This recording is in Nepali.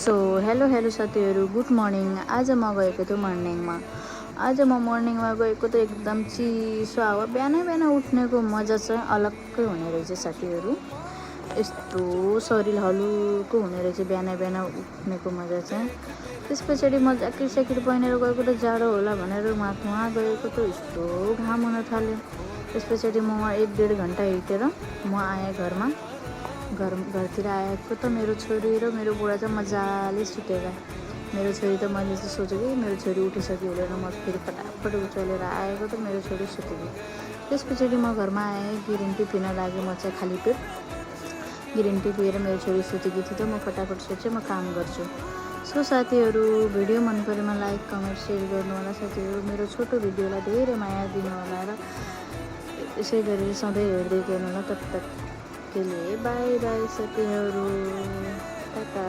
सो हेलो साथीहरू, गुड मर्निङ। आज म गएको थिएँ मर्निङमा। आज म मर्निङमा गएको त एकदम चिसो हावा, बिहान उठ्नेको मजा चाहिँ अलग्गै हुने रहेछ साथीहरू। यस्तो शरीर हलुको हुने रहेछ बिहान उठ्नेको मजा चाहिँ। त्यस पछाडि म ज्याकेट पहिरेर गएको त जाडो होला भनेर वहाँ गएको त यस्तो घाम हुन थाल्यो। त्यस पछाडि म वहाँ 1-1.5 घन्टा हिँडेर म आएँ घरतिर आएको त मेरो छोरी र मेरो बुढा चाहिँ मजाले सुतेका। मेरो छोरी त मैले चाहिँ सोचेँ कि मेरो छोरी उठिसक्यो भनेर म फेरि फटाफट उचालेर आएको त मेरो छोरी सुतेको। त्यस पछाडि म घरमा आएँ, ग्रिन टी पिन लागेँ। म चाहिँ खाली पेट ग्रिन टी पिएर मेरो छोरी सुतेकी थियो त म फटाफट सोचेँ म काम गर्छु। सो साथीहरू, भिडियो मन परेमा लाइक कमेन्ट सेयर गर्नु होला साथीहरू। मेरो छोटो भिडियोलाई धेरै माया दिनु होला र यसै गरेर सधैँ हेर्दै गर्नु होला। तब तक के लिए बाई बाई साथीहरू, टाटा।